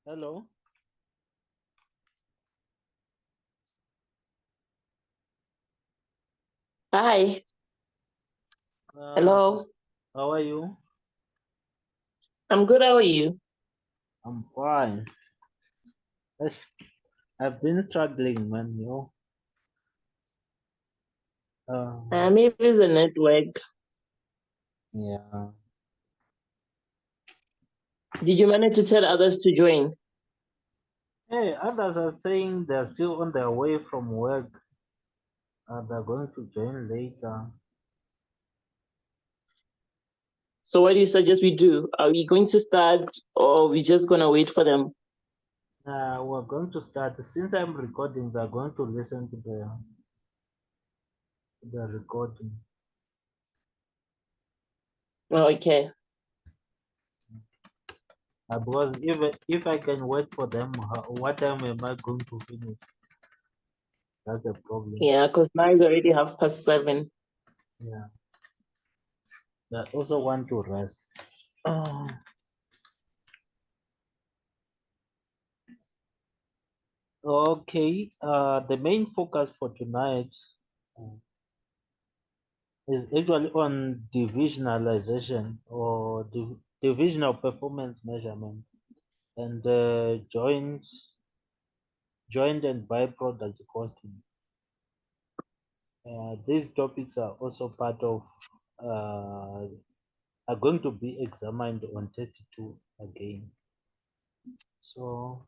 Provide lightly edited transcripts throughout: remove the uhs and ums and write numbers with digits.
Hello. Hi, Uh, hello. how are you? I'm good. How are you? I'm fine. Yes, I've been struggling, man. Uh, Maybe it's the network. yeah. Did you manage to tell others to join? Hey, others are saying they're still on their way from work. They're going to join later. So, what do you suggest we do? Are we going to start, or we just gonna wait for them? We're going to start. Since I'm recording, they're going to listen to the recording. Oh, okay. Because if I can wait for them, what time am I going to finish? That's the problem. Yeah, because now it's already 7:30. Yeah. They also want to rest. Uh, Okay, the main focus for tonight uh, is actually on divisionalization or divisional performance measurement and joint and byproduct costing. These topics are also part of are going to be examined on 32 again. So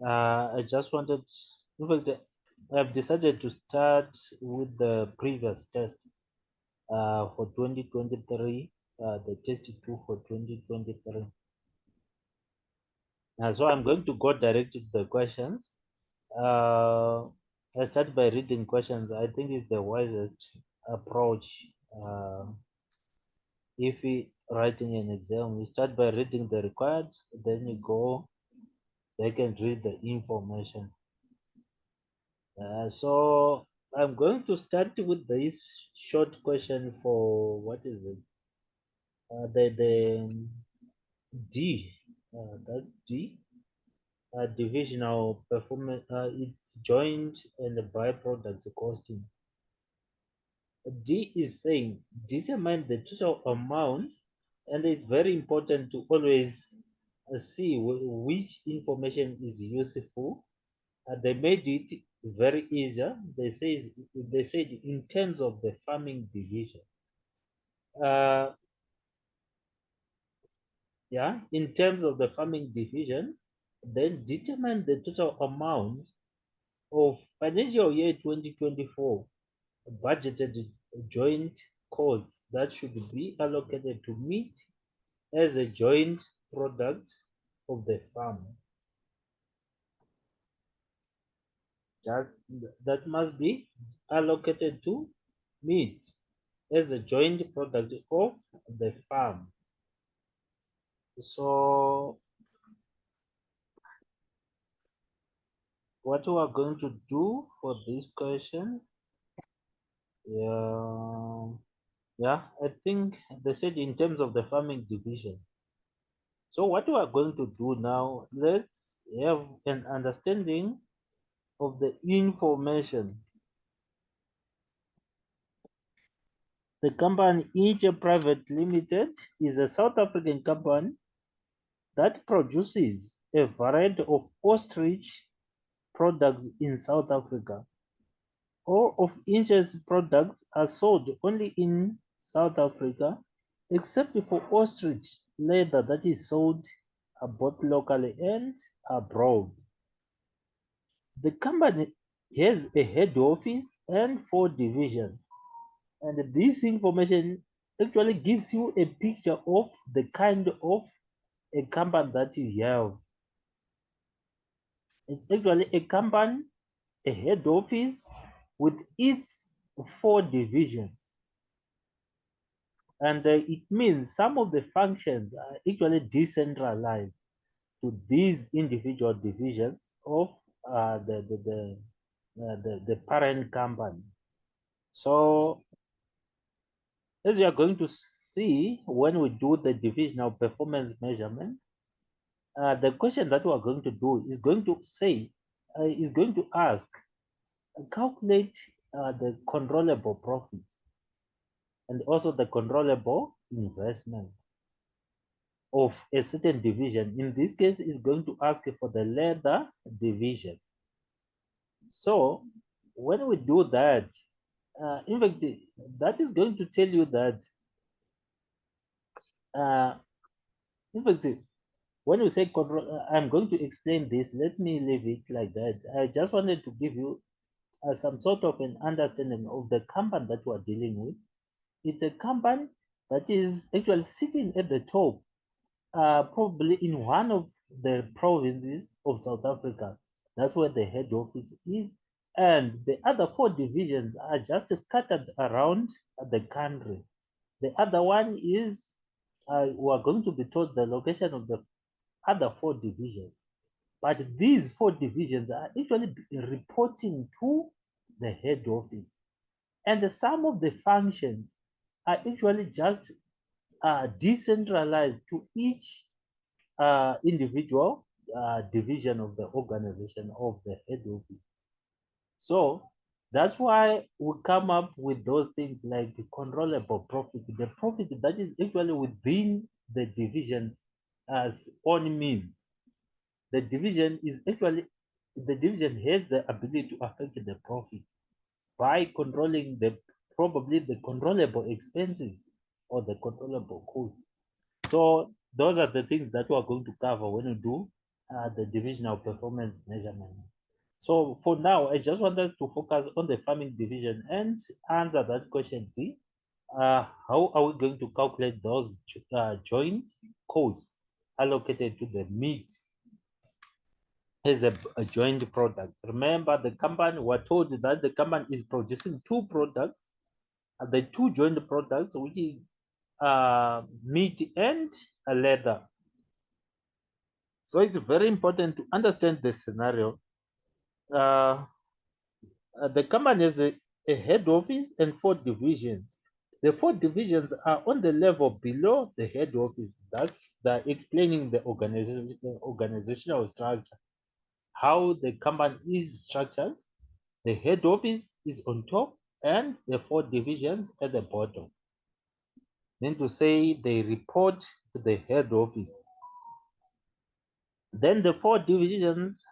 I just wanted, in fact, I've decided to start with the previous test for 2023, the test two for 2023. So I'm going to go direct to the questions. Uh, I start by reading questions. I think it's the wisest approach. Uh, if we writing an exam, you start by reading the required, then you go back and read the information. So I'm going to start with this short question for what is it? The D. That's D. Divisional performance. It's joint and the byproduct costing. D is saying determine the total amount, and it's very important to always see which information is useful. They made it very easy. They said in terms of the farming division. Uh, yeah, in terms of the farming division, then determine the total amount of financial year 2024 budgeted joint costs that should be allocated to meet as a joint product of the farm. That, that must be allocated to meat as a joint product of the farm. So what we are going to do for this question, yeah, yeah, I think they said in terms of the farming division. So what we are going to do now, let's have an understanding of the information. The company Egypt Private Limited is a South African company that produces a variety of ostrich products in South Africa. All of Inch's products are sold only in South Africa, except for ostrich leather that is sold both locally and abroad. The company has a head office and 4 divisions, and this information actually gives you a picture of the kind of a company that you have. It's actually a company, a head office with its 4 divisions. And it means some of the functions are actually decentralized to these individual divisions of the parent company. So, as you are going to see when we do the divisional performance measurement, the question that we are going to do is going to say, is going to ask, calculate the controllable profit and also the controllable investment of a certain division. In this case, is going to ask for the leather division. So when we do that, in fact, that is going to tell you that, in fact, when you say control, I'm going to explain this. Let me leave it like that. I just wanted to give you some sort of an understanding of the company that we're dealing with. It's a company that is actually sitting at the top, probably in one of the provinces of South Africa. That's where the head office is. And the other four divisions are just scattered around the country. The other one is, we are going to be told the location of the other four divisions. But these four divisions are actually reporting to the head office. And some of the functions are actually just decentralized to each individual division of the organization of the head office. So that's why we come up with those things like the controllable profit, the profit that is actually within the divisions as own means. The division is actually, the division has the ability to affect the profit by controlling the, probably the controllable expenses or the controllable costs. So those are the things that we are going to cover when we do the divisional performance measurement. So for now, I just want us to focus on the farming division and answer that question D. How are we going to calculate those joint costs allocated to the meat as a joint product? Remember, the company, we're told that the company is producing two products, the two joint products, which is meat and leather. So it's very important to understand the scenario. The company has a head office and four divisions. The four divisions are on the level below the head office. That's the explaining the organizational structure, how the company is structured. The head office is on top and the four divisions at the bottom. Then to say they report to the head office. Then the four divisions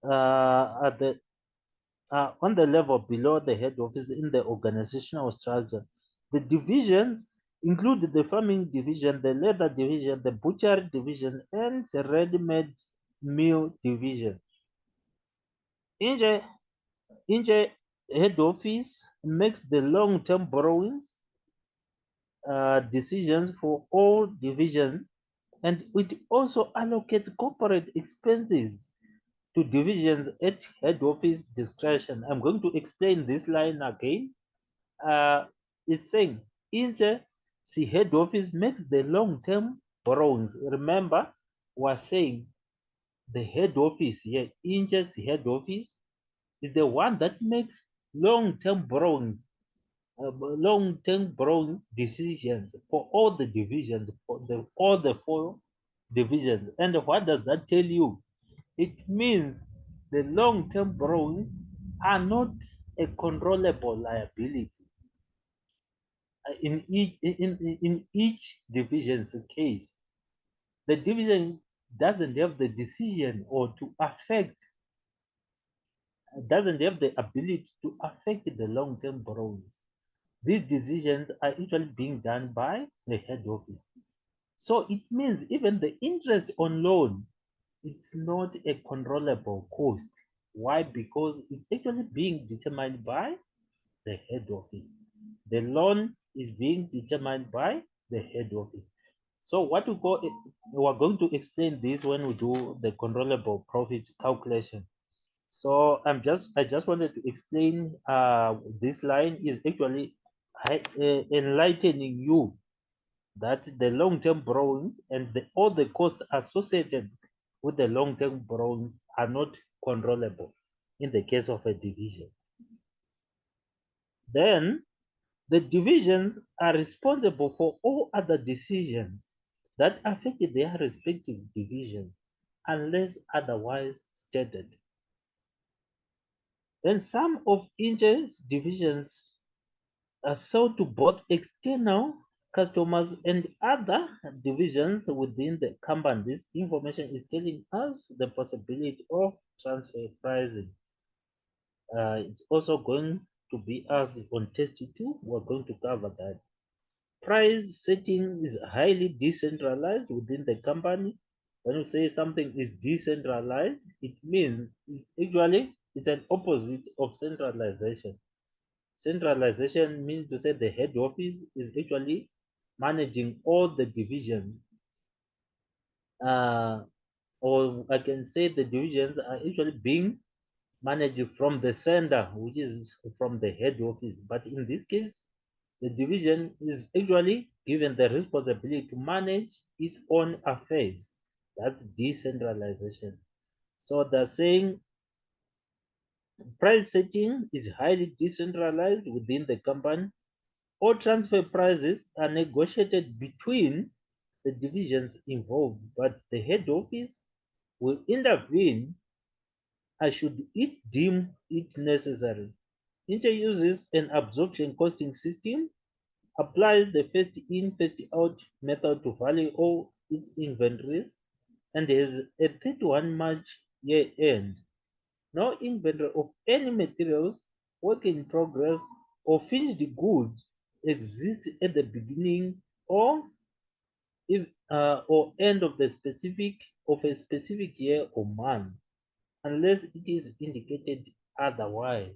are on the level below the head office in the organizational structure. The divisions include the farming division, the leather division, the butchery division, and the ready-made meal division. In the head office makes the long-term borrowings decisions for all divisions, and it also allocates corporate expenses to divisions at head office discretion. I'm going to explain this line again. It's saying Inche, the head office makes the long-term borrowings. Remember, we're saying the head office here, Inche's head office, is the one that makes long-term borrowings, long-term borrowing decisions for all the divisions, for all the four divisions. And what does that tell you? It means the long-term borrowings are not a controllable liability. In each division's case, the division doesn't have the decision or to affect, doesn't have the ability to affect the long-term borrowings. These decisions are usually being done by the head office. So it means even the interest on loan, it's not a controllable cost. Why? Because it's actually being determined by the head office. The loan is being determined by the head office. So what we're going to explain this when we do the controllable profit calculation. So I just wanted to explain this line is actually enlightening you that the long-term borrowings and all the costs associated with the long-term borrowings are not controllable in the case of a division. Then the divisions are responsible for all other decisions that affect their respective divisions unless otherwise stated. Then some of Inge's divisions are sold to both external customers and other divisions within the company. This information is telling us the possibility of transfer pricing. It's also going to be asked on test 2. We're going to cover that. Price setting is highly decentralized within the company. When you say something is decentralized, it means it's an opposite of centralization. Centralization means to say the head office is actually managing all the divisions. Or I can say the divisions are actually being managed from the center, which is from the head office. But in this case, the division is actually given the responsibility to manage its own affairs. That's decentralization. So they're saying price setting is highly decentralized within the company. All transfer prices are negotiated between the divisions involved, but the head office will intervene should it deem it necessary. Inter uses an absorption costing system, applies the first in, first out method to value all its inventories, and has a 31 March year end. No inventory of any materials, work in progress, or finished goods exists at the beginning or end of a specific year or month, unless it is indicated otherwise.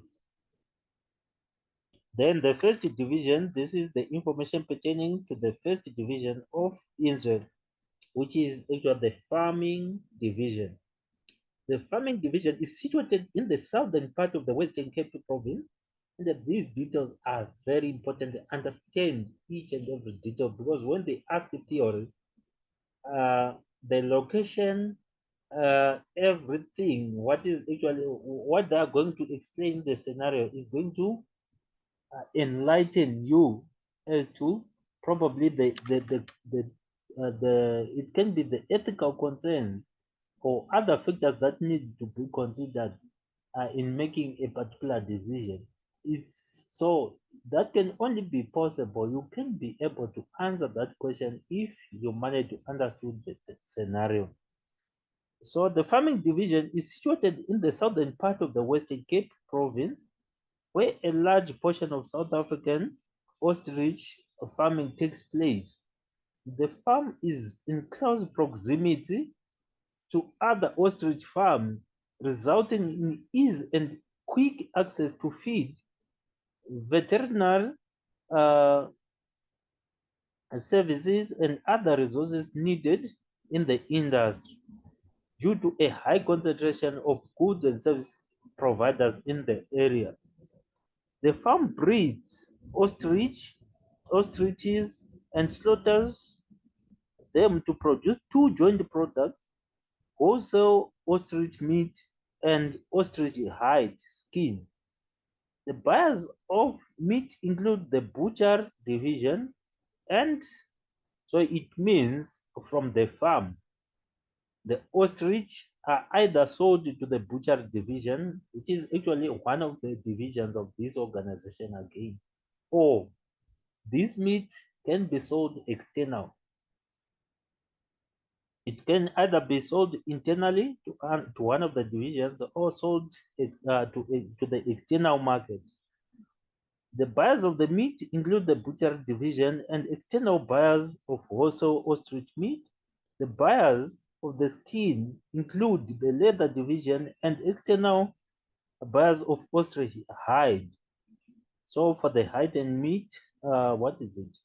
Then the first division, this is the information pertaining to the first division of Israel, which is actually the farming division. The farming division is situated in the southern part of the Western Cape province, and that these details are very important to understand each and every detail, because when they ask the theory, the location, everything, what they are going to explain the scenario is going to enlighten you as to probably the it can be the ethical concerns or other factors that needs to be considered in making a particular decision. It's so that can only be possible. You can be able to answer that question if you manage to understand the scenario. So the farming division is situated in the southern part of the Western Cape province, where a large portion of South African ostrich farming takes place. The farm is in close proximity to other ostrich farms, resulting in ease and quick access to feed, veterinary uh, services, and other resources needed in the industry due to a high concentration of goods and service providers in the area. The farm breeds ostriches, and slaughters them to produce two joint products: wholesale ostrich meat and ostrich hide skin. The buyers of meat include the butcher division, and so it means from the farm, the ostrich are either sold to the butcher division, which is actually one of the divisions of this organization again, or this meat can be sold external. It can either be sold internally to one of the divisions or sold to the external market. The buyers of the meat include the butcher division and external buyers of wholesale ostrich meat. The buyers of the skin include the leather division and external buyers of ostrich hide. So for the hide and meat, what is it?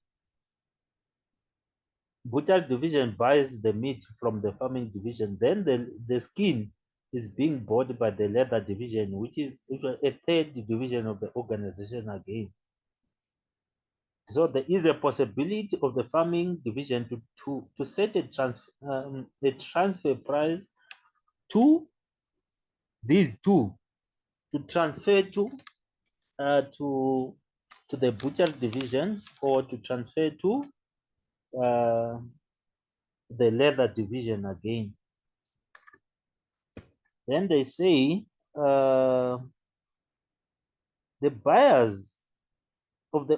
Butcher division buys the meat from the farming division. Then the skin is being bought by the leather division, which is a third division of the organization again. So there is a possibility of the farming division to set a transfer price to these two, to transfer uh, to to the butcher division, or to transfer to uh, the leather division again. Then they say the buyers of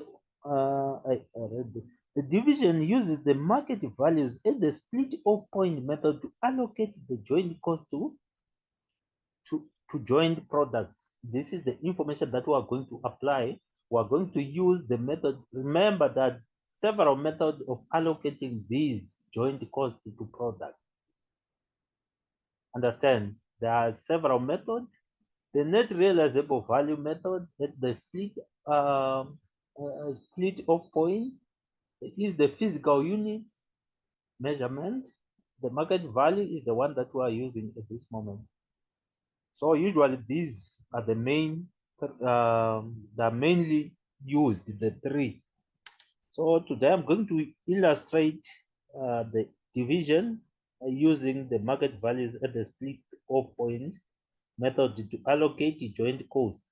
I read the division uses the market values and the split off point method to allocate the joint cost to joint products. This is the information that we are going to apply. We are going to use the method. Remember that several methods of allocating these joint costs to products. Understand? There are several methods. The net realizable value method, the split off point is the physical unit measurement. The market value is the one that we are using at this moment. So usually these are the main, they are mainly used, the three. So today I'm going to illustrate the division using the market values at the split off point method to allocate the joint costs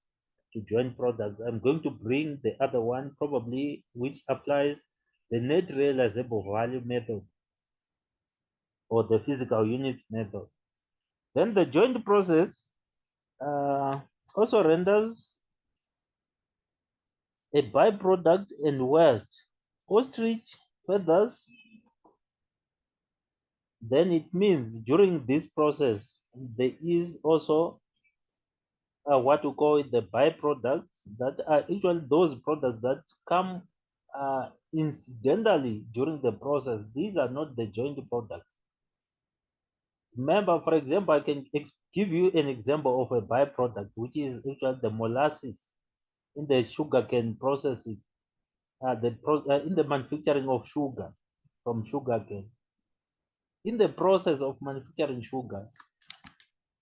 to joint products. I'm going to bring the other one probably which applies the net realizable value method or the physical units method. Then the joint process also renders a byproduct and waste. Ostrich feathers, then it means during this process, there is also what we call the byproducts that are actually those products that come incidentally during the process. These are not the joint products. Remember, for example, I can give you an example of a byproduct, which is actually the molasses in the sugarcane processing, in the manufacturing of sugar from sugarcane. In the process of manufacturing sugar,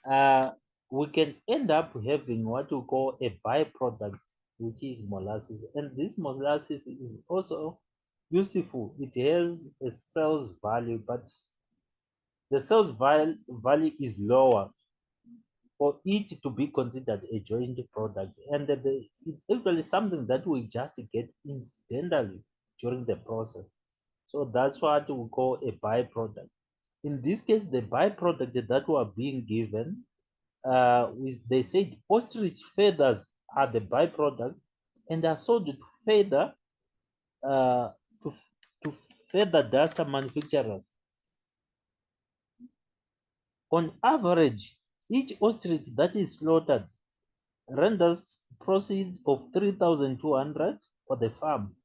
uh, we can end up having what we call a byproduct, which is molasses. And this molasses is also useful. It has a sales value, but the sales value is lower for it to be considered a joint product. And it's actually something that we just get incidentally during the process. So that's what we call a byproduct. In this case, the byproduct that we are being given, they said ostrich feathers are the byproduct and are sold to feather uh, to, to feather duster manufacturers. On average, each ostrich that is slaughtered renders proceeds of 3,200 for the farm.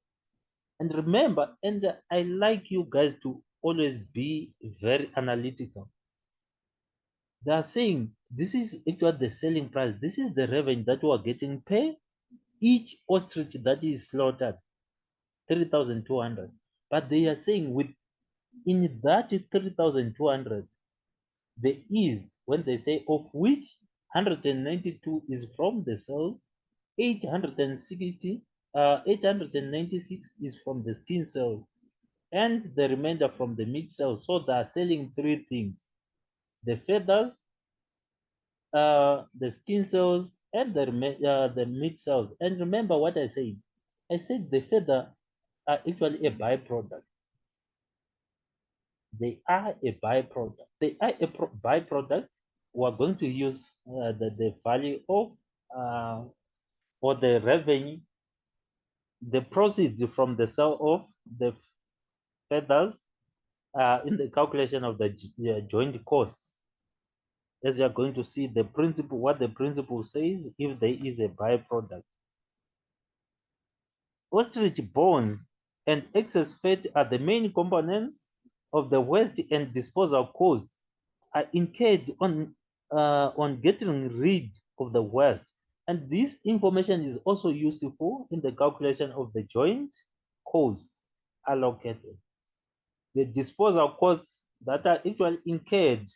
And remember, and I like you guys to always be very analytical. They are saying this is actually the selling price. This is the revenue that we are getting per each ostrich that is slaughtered, 3,200. But they are saying in that 3,200, there is, when they say of which 192 is from the cells, 860, 896 is from the skin cells, and the remainder from the meat cells. So they are selling three things: the feathers, the skin cells, and the meat cells. And remember what I said. I said the feather are actually a byproduct. They are a byproduct. They are a byproduct. We're going to use the value of or the revenue, the proceeds from the sale of the feathers in the calculation of the joint costs. As you are going to see the principle, what the principle says if there is a byproduct. Ostrich bones and excess fat are the main components of the waste and disposal costs are incurred on getting rid of the waste. And this information is also useful in the calculation of the joint costs allocated. The disposal costs that are actually incurred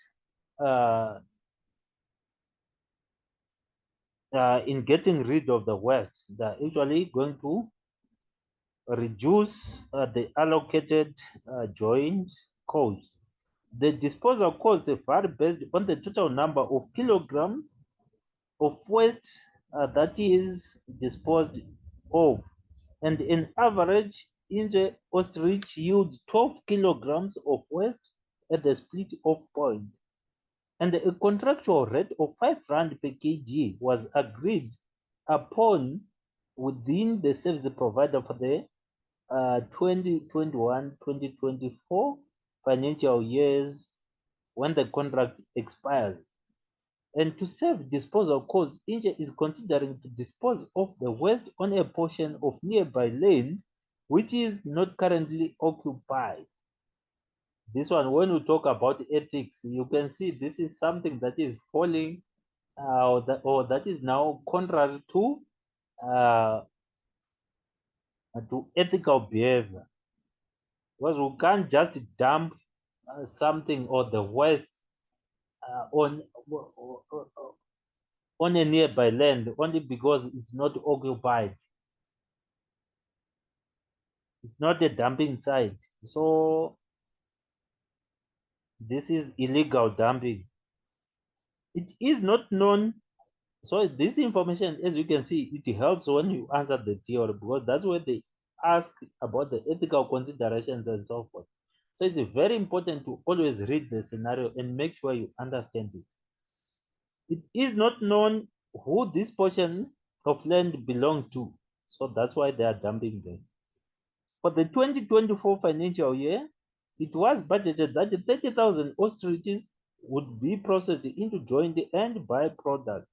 uh, in getting rid of the waste, they're actually going to reduce the allocated joint costs. The disposal costs vary based on the total number of kilograms of waste that is disposed of. And in average, each ostrich yields 12 kilograms of waste at the split-off point, and a contractual rate of 5 rand per kg was agreed upon within the service provider for the 2021-2024 financial years when the contract expires. And to save disposal costs, India is considering to dispose of the waste on a portion of nearby land which is not currently occupied. This one, when we talk about ethics, you can see this is something that is falling or that is now contrary uh, to ethical behavior. Because we can't just dump something or the waste on a nearby land only because it's not occupied. It's not a dumping site. So this is illegal dumping. It is not known. So this information, as you can see, it helps when you answer the theory because that's where they ask about the ethical considerations and so forth. So it's very important to always read the scenario and make sure you understand it. It is not known who this portion of land belongs to. So that's why they are dumping them. For the 2024 financial year, it was budgeted that 30,000 ostriches would be processed into joint and byproduct.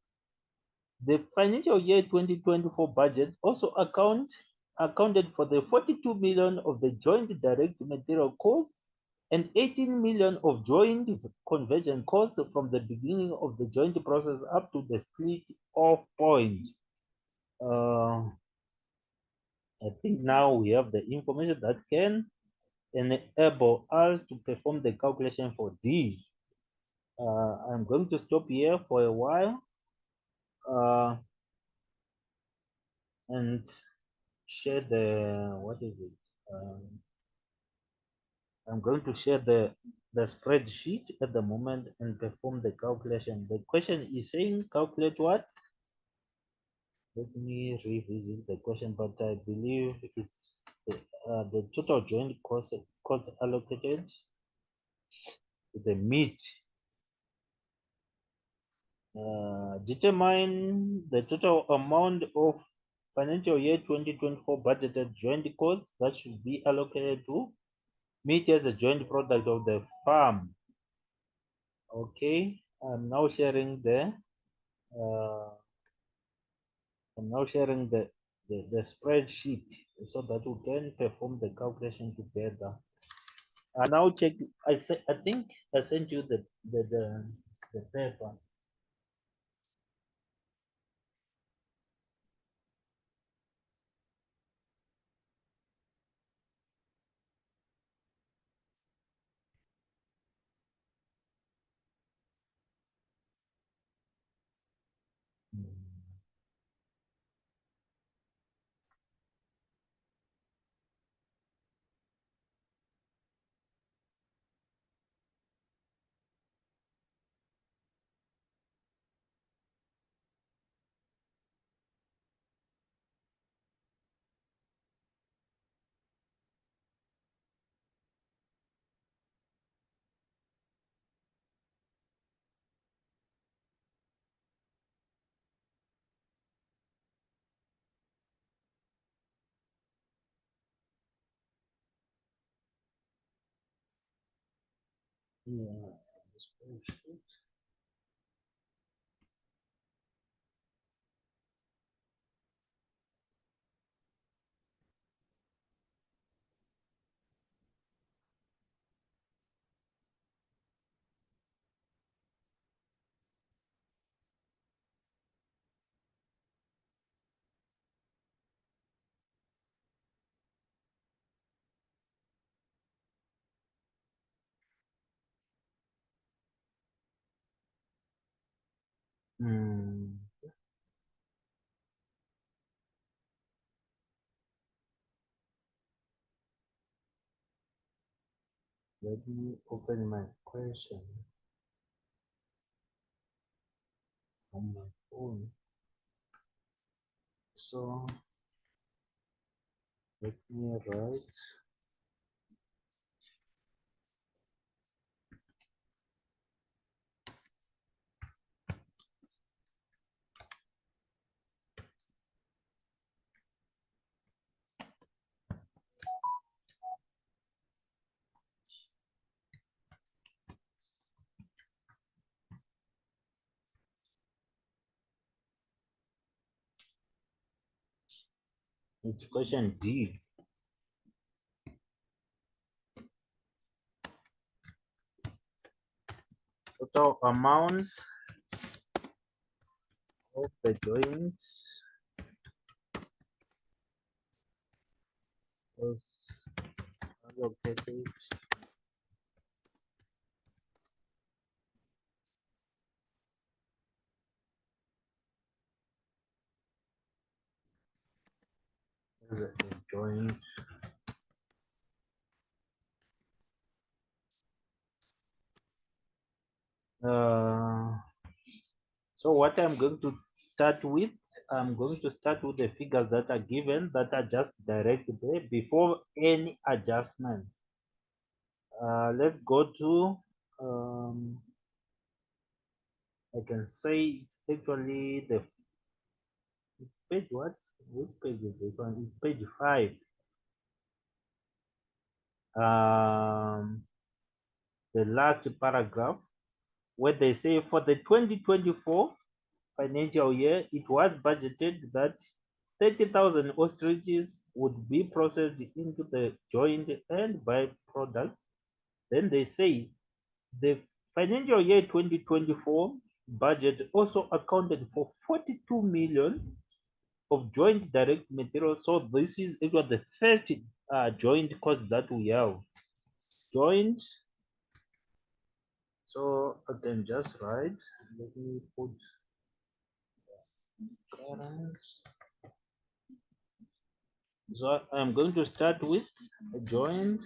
The financial year 2024 budget also accounted for the 42 million of the joint direct material costs and 18 million of joint conversion costs from the beginning of the joint process up to the split off point. Uh, I think now we have the information that can enable us to perform the calculation for D. I'm going to stop here for a while and share the, what is it? I'm going to share the spreadsheet at the moment and perform the calculation. The question is saying calculate what? Let me revisit the question, but I believe it's the total joint cost allocated to the meat. Determine the total amount of financial year 2024 budgeted joint costs that should be allocated to meat as a joint product of the farm. Okay, I'm now sharing uh, the spreadsheet so that we can perform the calculation together. I now check. I think I sent you the paper. Yeah, the spreadsheet. Hmm. Let me open my question on my phone. So let me write It's question D. Total amount of the joints was allocated as a joint. So what I'm going to start with, I'm going to start with the figures that are given that are just direct there before any adjustments. Let's go to, I can say it's actually the it's page what? Which page is this one? It's page 5. The last paragraph where they say for the 2024 financial year, it was budgeted that 30,000 ostriches would be processed into the joint and byproducts. Then they say the financial year 2024 budget also accounted for 42 million of joint direct material. So this is actually the first joint cost that we have. Joint. So I can just write. Let me put currents. So I'm going to start with a joint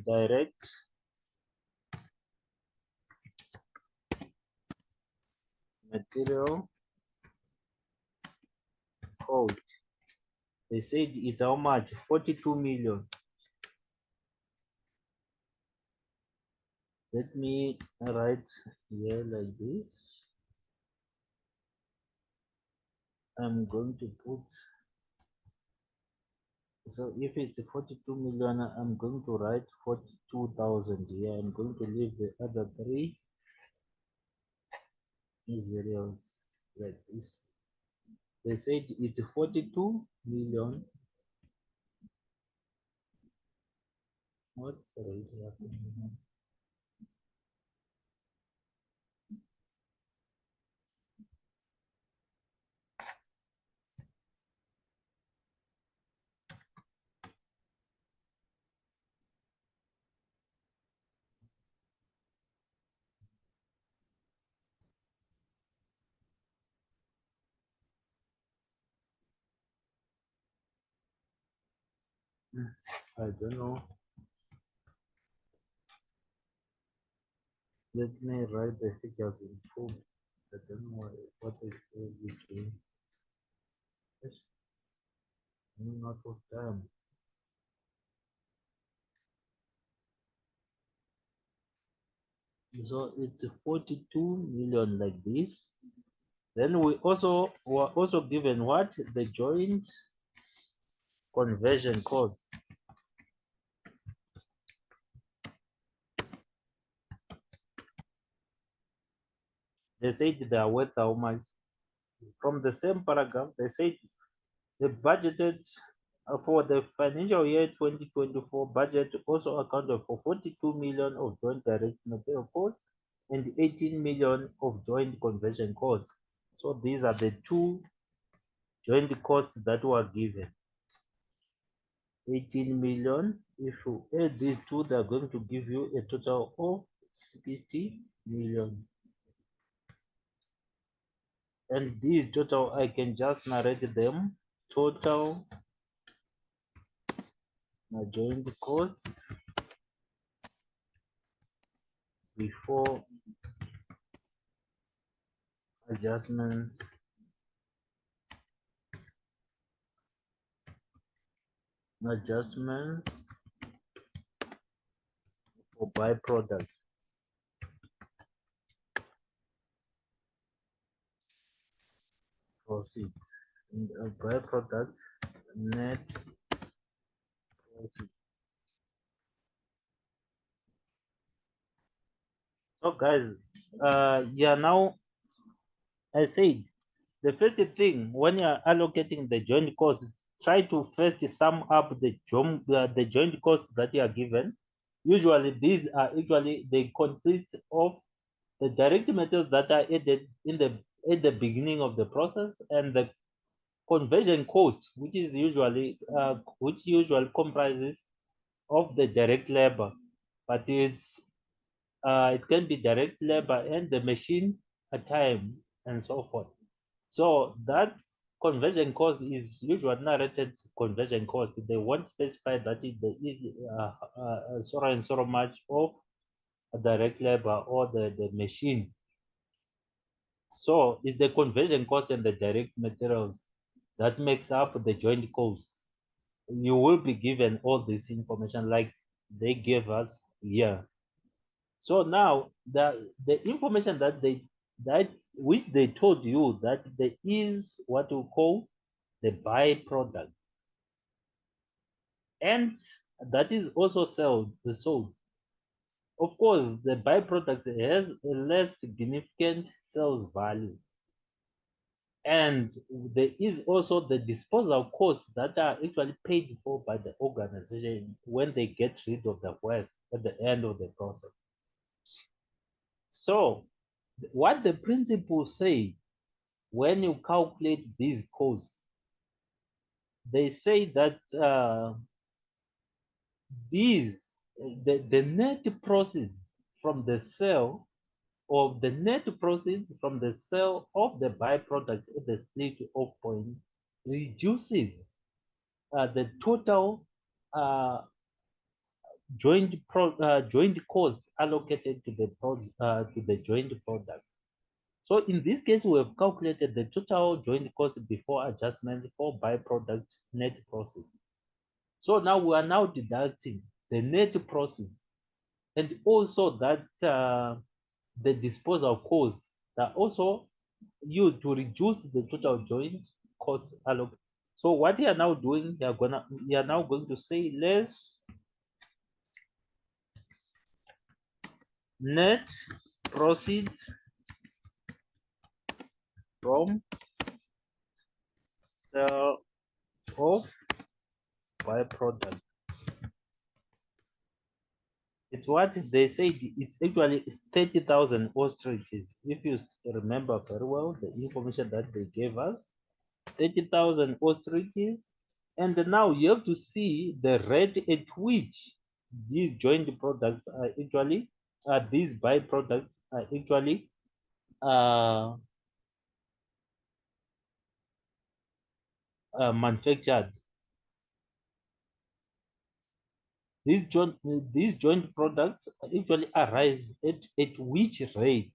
direct material cost. They said it's how much? 42 million. Let me write here like this. I'm going to put, so if it's 42 million, I'm going to write 42,000 here. I'm going to leave the other three zeros like this. They said it's 42 million. What's right happening? I don't know. Let me write the figures in full. I don't know what is between. Yes, running out of time. So it's 42 million like this. Then we also were also given what? The joint conversion cost. They said they are worth how much? From the same paragraph, they said the budgeted for the financial year 2024 budget also accounted for 42 million of joint direct material costs and 18 million of joint conversion costs. So these are the two joint costs that were given. 18 million. If you add these two, they're going to give you a total of 60 million. And these total, I can just narrate them. Total joint costs before adjustments for byproduct proceeds and a byproduct net profit. So guys, yeah, now I said the first thing when you are allocating the joint costs, try to first sum up the joint costs that you are given. Usually, these are actually they consist of the direct materials that are added in the at the beginning of the process and the conversion cost, which usually comprises of the direct labor, but it can be direct labor and the machine time and so forth. So that conversion cost is usually narrated conversion cost. They won't specify that there is so and so much of direct labor or the machine. So it's the conversion cost and the direct materials that makes up the joint cost. You will be given all this information like they gave us here. So now the information that which they told you that there is what we call the byproduct, and that is also sold. Of course, the byproduct has a less significant sales value, and there is also the disposal costs that are actually paid for by the organization when they get rid of the waste at the end of the process. So, what the principles say when you calculate these costs, they say that the net proceeds from the sale or the net proceeds from the sale of the byproduct at the split off point reduces the total uh, joint costs allocated to the joint product. So in this case, we have calculated the total joint cost before adjustment for byproduct net profit. So now we are now deducting the net profit and also that the disposal costs that also used to reduce the total joint cost allocated. So what you are now doing, you are now going to say less net proceeds from sale of byproduct. It's what they said. It's actually 30,000 ostriches. If you remember very well the information that they gave us, 30,000 ostriches. And now you have to see the rate at which these joint products are actually, these byproducts are actually manufactured. These joint products actually arise at which rate?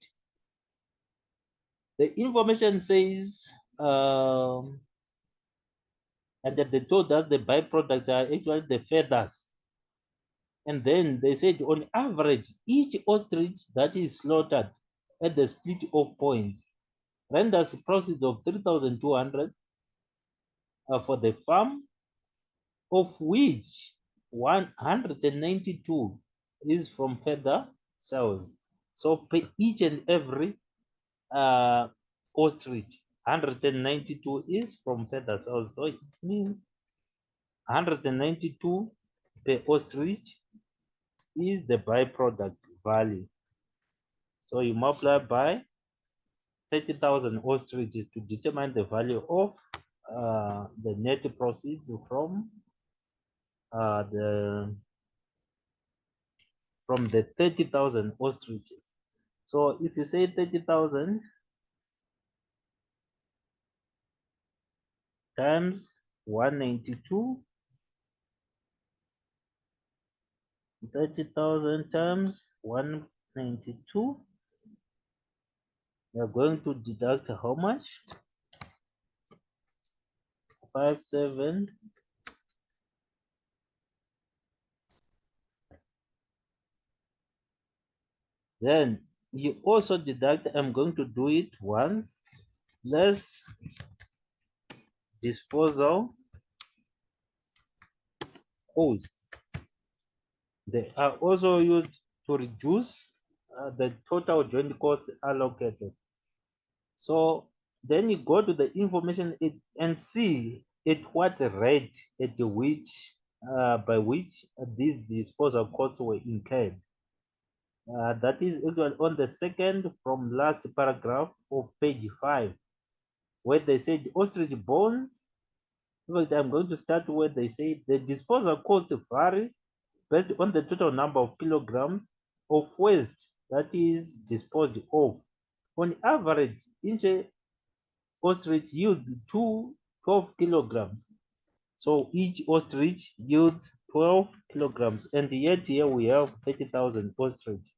The information says, and that they told us the byproducts are actually the feathers. And then they said on average, each ostrich that is slaughtered at the split off point renders proceeds of 3,200 for the farm, of which 192 is from feather sales. So per each and every ostrich, 192 is from feather sales. So it means 192 per ostrich is the byproduct value. So you multiply by 30,000 ostriches to determine the value of the net proceeds from the 30,000 ostriches. So if you say 30,000 times 192, 30,000 times 192, we are going to deduct how much? 57. Then you also deduct, I'm going to do it once, less disposal costs. They are also used to reduce the total joint costs allocated. So Then you go to the information and see at what rate at which by which these disposal costs were incurred. That is equal on the second from last paragraph of page 5, where they said ostrich bones. In fact, I'm going to start where they say the disposal costs vary based on the total number of kilograms of waste that is disposed of. On average, each ostrich yields 12 kilograms. So each ostrich yields 12 kilograms. And yet here we have 30,000 ostrich.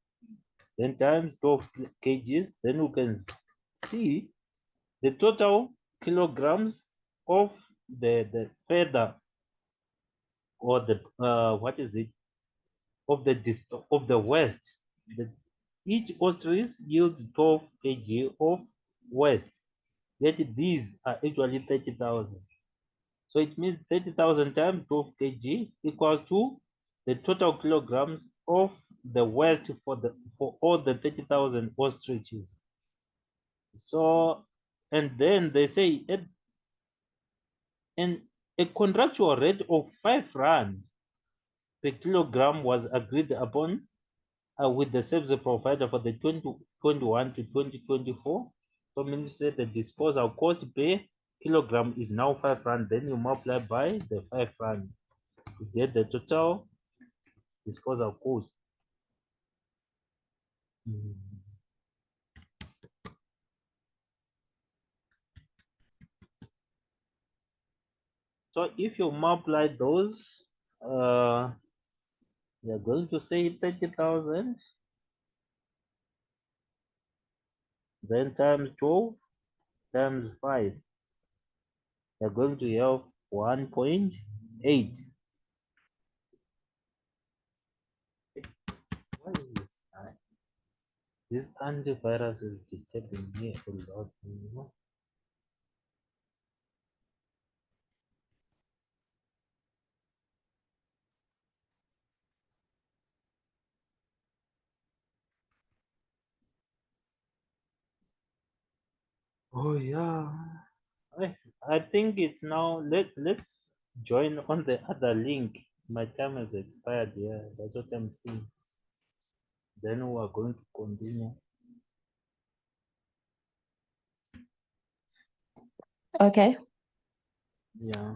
Then times 12 kgs, then we can see the total kilograms of the feather, or the what is it, of the waste. Each ostrich yields 12 kg of waste, yet these are actually 30,000. So it means 30,000 times 12 kg equals to the total kilograms of the waste for all the 30,000 ostriches. So, and then they say and a contractual rate of 5 rand per kilogram was agreed upon with the service provider for the 2021 to 2024. So means that the disposal cost per kilogram is now 5 rand. Then you multiply by the 5 rand to get the total disposal cost. So if you multiply those, you're going to say 30,000, then times 12 times 5. You're going to have 1.8. What is this? This antivirus is disturbing me a lot. Oh yeah. I think it's now. Let's join on the other link. My time has expired. Yeah, that's what I'm seeing. Then we are going to continue. Okay. Yeah.